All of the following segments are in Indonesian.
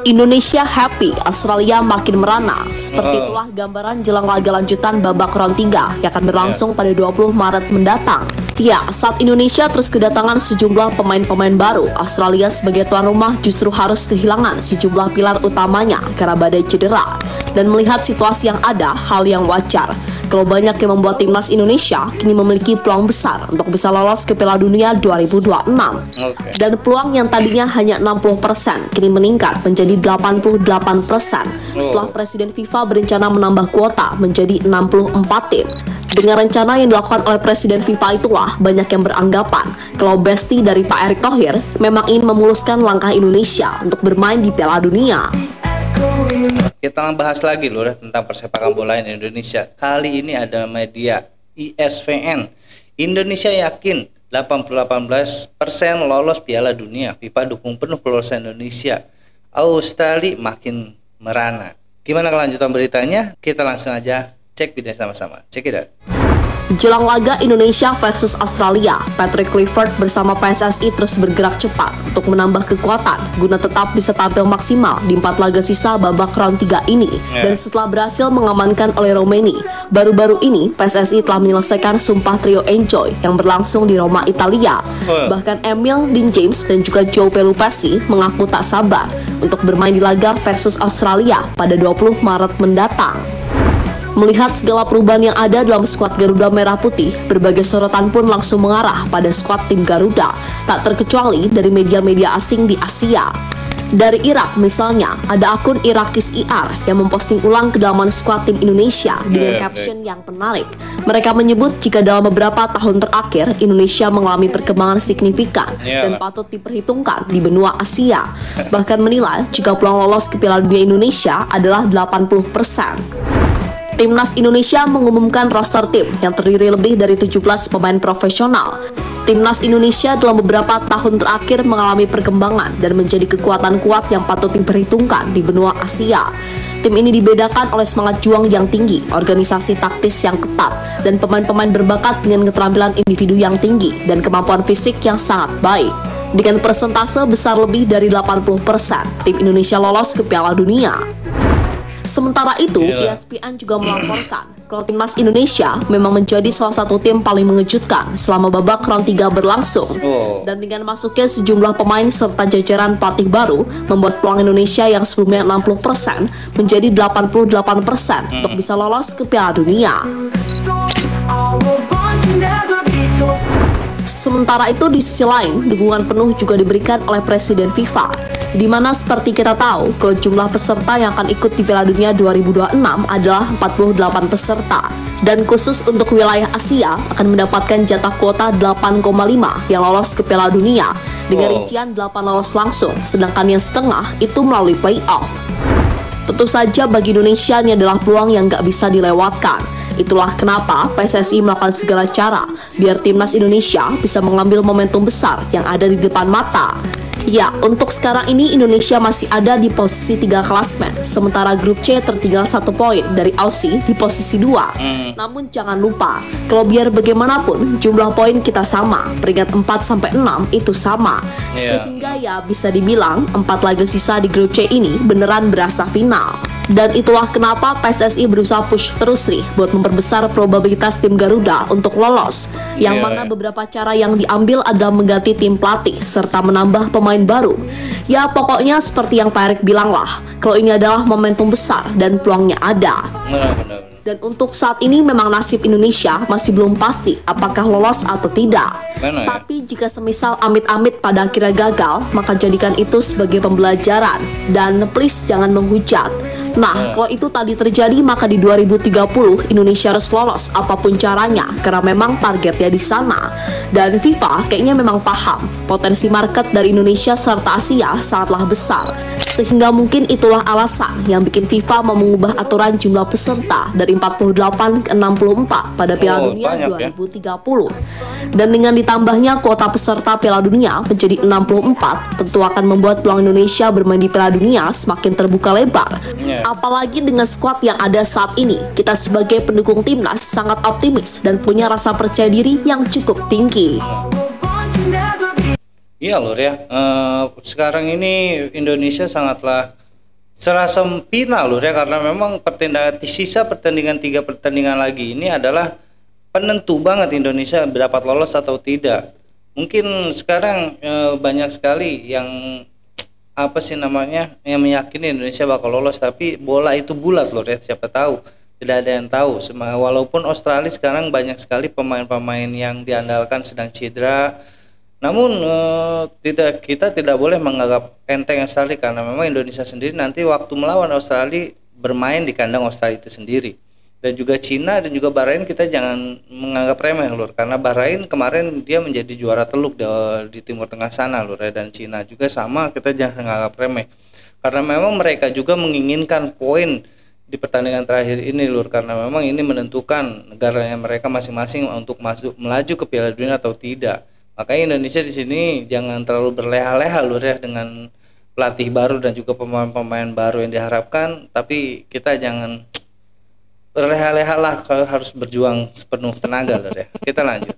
Indonesia happy, Australia makin merana. Seperti itulah gambaran jelang laga lanjutan babak round 3 yang akan berlangsung pada 20 Maret mendatang. Ya, saat Indonesia terus kedatangan sejumlah pemain-pemain baru, Australia sebagai tuan rumah justru harus kehilangan sejumlah pilar utamanya karena badai cedera. Dan melihat situasi yang ada, hal yang wajar. Kalau banyak yang membuat timnas Indonesia kini memiliki peluang besar untuk bisa lolos ke Piala Dunia 2026. Dan peluang yang tadinya hanya 60% kini meningkat menjadi 88% setelah Presiden FIFA berencana menambah kuota menjadi 64 tim. Dengan rencana yang dilakukan oleh Presiden FIFA itulah banyak yang beranggapan kalau Besti dari Pak Erick Thohir memang ingin memuluskan langkah Indonesia untuk bermain di Piala Dunia. Kita bahas lagi loh tentang persepakan bola di Indonesia. Kali ini ada media ESPN. Indonesia yakin 88% lolos Piala Dunia. FIFA dukung penuh kelolosan Indonesia. Australia makin merana. Gimana kelanjutan beritanya? Kita langsung aja cek video sama-sama. Cek it out. Jelang laga Indonesia versus Australia, Patrick Clifford bersama PSSI terus bergerak cepat untuk menambah kekuatan guna tetap bisa tampil maksimal di 4 laga sisa babak round 3 ini. Dan setelah berhasil mengamankan oleh Romeni, baru-baru ini PSSI telah menyelesaikan sumpah trio Enjoy yang berlangsung di Roma, Italia. Bahkan Emil, Dean James, dan juga Joe Pelupessy mengaku tak sabar untuk bermain di laga versus Australia pada 20 Maret mendatang. Melihat segala perubahan yang ada dalam skuad Garuda Merah Putih, berbagai sorotan pun langsung mengarah pada skuad tim Garuda, tak terkecuali dari media-media asing di Asia. Dari Irak misalnya, ada akun Irakis IR yang memposting ulang kedalaman skuad tim Indonesia dengan caption yang menarik. Mereka menyebut jika dalam beberapa tahun terakhir Indonesia mengalami perkembangan signifikan dan patut diperhitungkan di benua Asia. Bahkan menilai jika peluang lolos ke Piala Dunia Indonesia adalah 80%. Timnas Indonesia mengumumkan roster tim yang terdiri lebih dari 17 pemain profesional. Timnas Indonesia dalam beberapa tahun terakhir mengalami perkembangan dan menjadi kekuatan kuat yang patut diperhitungkan di benua Asia. Tim ini dibedakan oleh semangat juang yang tinggi, organisasi taktis yang ketat, dan pemain-pemain berbakat dengan keterampilan individu yang tinggi dan kemampuan fisik yang sangat baik. Dengan persentase besar lebih dari 80%, tim Indonesia lolos ke Piala Dunia. Sementara itu, ESPN juga melaporkan kalau timnas Indonesia memang menjadi salah satu tim paling mengejutkan selama babak round 3 berlangsung. Dan dengan masuknya sejumlah pemain serta jajaran pelatih baru, membuat peluang Indonesia yang sebelumnya 60% menjadi 88% untuk bisa lolos ke Piala Dunia. Sementara itu di sisi lain, dukungan penuh juga diberikan oleh Presiden FIFA, di mana seperti kita tahu, kalau jumlah peserta yang akan ikut di Piala Dunia 2026 adalah 48 peserta. Dan khusus untuk wilayah Asia akan mendapatkan jatah kuota 8,5 yang lolos ke Piala Dunia, dengan rincian 8 lolos langsung, sedangkan yang setengah itu melalui playoff. Tentu saja bagi Indonesia ini adalah peluang yang gak bisa dilewatkan. Itulah kenapa PSSI melakukan segala cara biar timnas Indonesia bisa mengambil momentum besar yang ada di depan mata. Ya, untuk sekarang ini Indonesia masih ada di posisi 3 klasmen, sementara grup C tertinggal 1 poin dari Aussie di posisi 2. Namun jangan lupa, kalau biar bagaimanapun jumlah poin kita sama, peringkat 4-6 itu sama. Sehingga ya bisa dibilang 4 laga sisa di grup C ini beneran berasa final. Dan itulah kenapa PSSI berusaha push terus nih buat memperbesar probabilitas tim Garuda untuk lolos. Yang mana beberapa cara yang diambil adalah mengganti tim pelatih serta menambah pemain baru. Ya pokoknya seperti yang Pak Erick bilang lah, kalau ini adalah momentum besar dan peluangnya ada. Dan untuk saat ini memang nasib Indonesia masih belum pasti apakah lolos atau tidak. Tapi jika semisal amit-amit pada akhirnya gagal, maka jadikan itu sebagai pembelajaran. Dan please jangan menghujat. Nah, kalau itu tadi terjadi, maka di 2030 Indonesia harus lolos apapun caranya, karena memang targetnya di sana. Dan FIFA kayaknya memang paham potensi market dari Indonesia serta Asia sangatlah besar, sehingga mungkin itulah alasan yang bikin FIFA mau mengubah aturan jumlah peserta dari 48 ke 64 pada Piala Dunia 2030. Dan dengan ditambahnya kuota peserta Piala Dunia menjadi 64, tentu akan membuat peluang Indonesia bermain di Piala Dunia semakin terbuka lebar. Apalagi dengan skuad yang ada saat ini, kita sebagai pendukung timnas sangat optimis dan punya rasa percaya diri yang cukup tinggi. Iya lur ya, sekarang ini Indonesia sangatlah serasa final loh ya, karena memang sisa pertandingan 3 pertandingan lagi ini adalah penentu banget Indonesia dapat lolos atau tidak. Mungkin sekarang banyak sekali yang apa sih namanya yang meyakini Indonesia bakal lolos, tapi bola itu bulat loh ya, siapa tahu, tidak ada yang tahu. Walaupun Australia sekarang banyak sekali pemain-pemain yang diandalkan sedang cedera, namun kita tidak boleh menganggap enteng Australia, karena memang Indonesia sendiri nanti waktu melawan Australia bermain di kandang Australia itu sendiri. Dan juga Cina dan juga Bahrain kita jangan menganggap remeh lur, karena Bahrain kemarin dia menjadi juara teluk di Timur Tengah sana lur ya, dan Cina juga sama, kita jangan menganggap remeh. Karena memang mereka juga menginginkan poin di pertandingan terakhir ini lur, karena memang ini menentukan negaranya mereka masing-masing untuk melaju ke Piala Dunia atau tidak. Makanya Indonesia di sini jangan terlalu berleha-leha lur ya, dengan pelatih baru dan juga pemain-pemain baru yang diharapkan, tapi kita jangan berleha-leha lah, kalau harus berjuang sepenuh tenaga lur ya. Kita lanjut.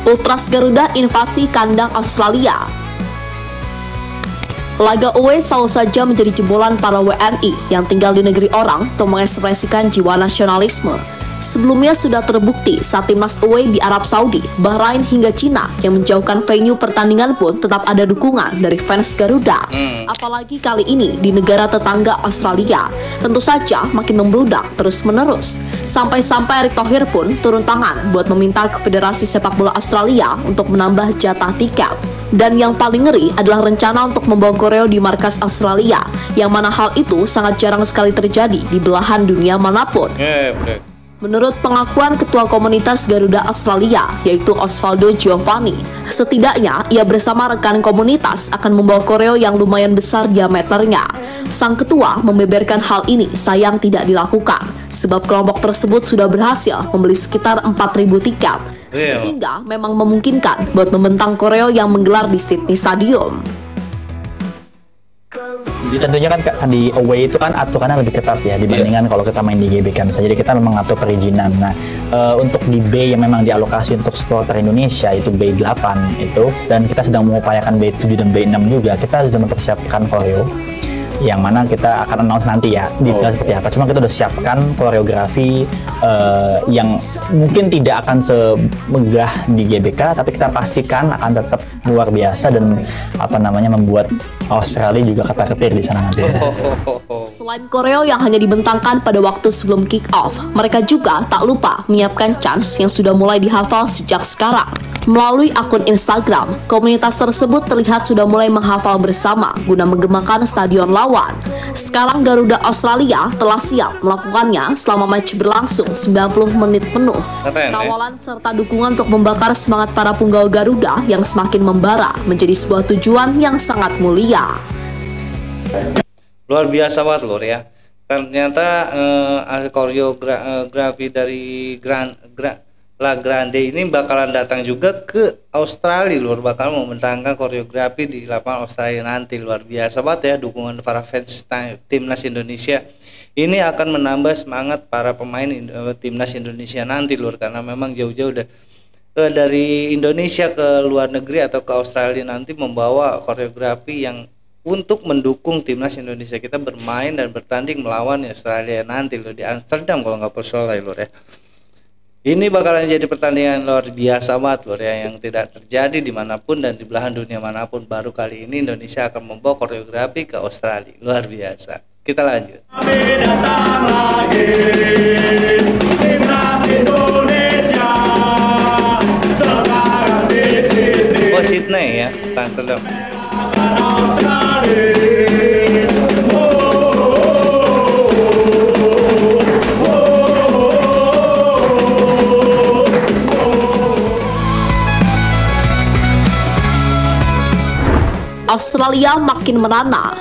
Ultras Garuda invasi kandang Australia. Laga away selalu saja menjadi jebolan para WNI yang tinggal di negeri orang untuk mengekspresikan jiwa nasionalisme. Sebelumnya sudah terbukti saat timnas away di Arab Saudi, Bahrain hingga Cina yang menjauhkan venue pertandingan pun tetap ada dukungan dari fans Garuda. Apalagi kali ini di negara tetangga Australia, tentu saja makin membludak terus-menerus. Sampai-sampai Erick Thohir pun turun tangan buat meminta ke Federasi Sepak Bola Australia untuk menambah jatah tiket. Dan yang paling ngeri adalah rencana untuk membawa koreo di markas Australia, yang mana hal itu sangat jarang sekali terjadi di belahan dunia manapun. Menurut pengakuan Ketua Komunitas Garuda Australia, yaitu Osvaldo Giovanni, setidaknya ia bersama rekan komunitas akan membawa koreo yang lumayan besar diameternya. Sang ketua membeberkan hal ini sayang tidak dilakukan, sebab kelompok tersebut sudah berhasil membeli sekitar 4.000 tiket, sehingga memang memungkinkan buat membentang koreo yang menggelar di Sydney Stadium. Tentunya kan di away itu kan aturannya lebih ketat ya dibandingkan kalau kita main di GBK misalnya. Jadi kita memang mengatur perizinan. Nah, untuk di B yang memang dialokasi untuk supporter Indonesia itu B8 itu, dan kita sedang mengupayakan B7 dan B6 juga, kita sudah mempersiapkan koreo yang mana kita akan announce nanti ya detail seperti apa. Cuma kita udah siapkan koreografi yang mungkin tidak akan semegah di GBK, tapi kita pastikan akan tetap luar biasa dan membuat Australia juga ketar-ketir di sana nanti. Selain koreo yang hanya dibentangkan pada waktu sebelum kick off, mereka juga tak lupa menyiapkan chants yang sudah mulai dihafal sejak sekarang. Melalui akun Instagram, komunitas tersebut terlihat sudah mulai menghafal bersama guna menggemakan stadion lawan. Sekarang Garuda Australia telah siap melakukannya selama match berlangsung 90 menit penuh. Kawalan serta dukungan untuk membakar semangat para punggawa Garuda yang semakin membara menjadi sebuah tujuan yang sangat mulia. Luar biasa banget lor ya. Ternyata koreografi dari La Grande ini bakalan datang juga ke Australia lur, bakal membentangkan koreografi di lapangan Australia nanti. Luar biasa banget ya dukungan para fans timnas Indonesia. Ini akan menambah semangat para pemain timnas Indonesia nanti lur, karena memang jauh-jauh dari Indonesia ke luar negeri atau ke Australia nanti membawa koreografi yang untuk mendukung timnas Indonesia kita bermain dan bertanding melawan Australia nanti lur, di Amsterdam kalau nggak salah lur ya. Ini bakalan jadi pertandingan luar biasa banget lur ya, yang tidak terjadi dimanapun dan di belahan dunia manapun. Baru kali ini Indonesia akan membawa koreografi ke Australia. Luar biasa. Kita lanjut. Oh, Sydney ya, Amsterdam. Australia makin merana.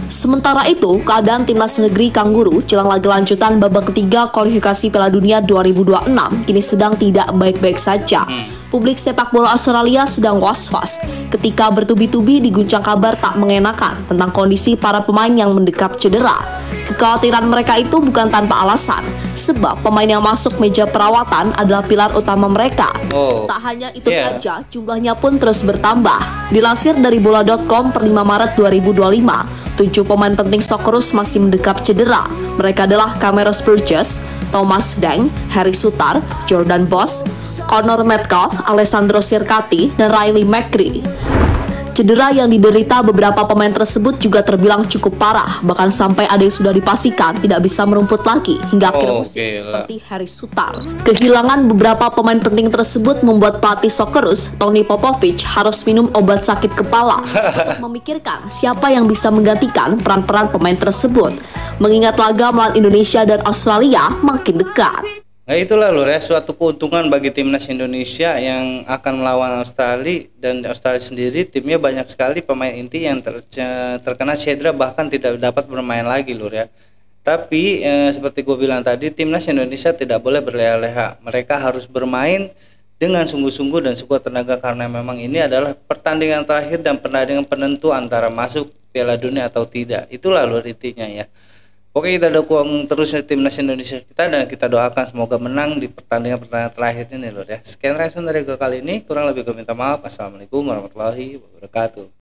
Sementara itu, keadaan timnas negeri Kanguru jelang laga lanjutan babak ketiga kualifikasi Piala Dunia 2026 kini sedang tidak baik-baik saja. Publik sepak bola Australia sedang was-was ketika bertubi-tubi diguncang kabar tak mengenakan tentang kondisi para pemain yang mendekap cedera. Kekhawatiran mereka itu bukan tanpa alasan, sebab pemain yang masuk meja perawatan adalah pilar utama mereka. Tak hanya itu saja, jumlahnya pun terus bertambah. Dilansir dari bola.com per 5 Maret 2025, 7 pemain penting Socceroos masih mendekap cedera. Mereka adalah Cameron Burgess, Thomas Deng, Harry Sutar, Jordan Boss, Connor Metcalf, Alessandro Sirkati, dan Riley McCree. Cedera yang diderita beberapa pemain tersebut juga terbilang cukup parah, bahkan sampai ada yang sudah dipastikan tidak bisa merumput lagi hingga akhir musim seperti Harry Sutar. Kehilangan beberapa pemain penting tersebut membuat pelatih Socceroos, Tony Popovich, harus minum obat sakit kepala untuk memikirkan siapa yang bisa menggantikan peran-peran pemain tersebut, mengingat laga melawan Indonesia dan Australia makin dekat. Nah itulah lur ya, suatu keuntungan bagi timnas Indonesia yang akan melawan Australia, dan Australia sendiri timnya banyak sekali pemain inti yang terkena cedera bahkan tidak dapat bermain lagi lur ya. Tapi seperti gue bilang tadi, timnas Indonesia tidak boleh berleha-leha. Mereka harus bermain dengan sungguh-sungguh dan sekuat tenaga karena memang ini adalah pertandingan terakhir dan pertandingan penentu antara masuk Piala Dunia atau tidak. Itulah lur intinya ya. Oke, kita dukung terus timnas Indonesia kita dan kita doakan semoga menang di pertandingan terakhir ini lur ya. Sekian reaction dari gue kali ini, kurang lebih gue minta maaf. Assalamualaikum warahmatullahi wabarakatuh.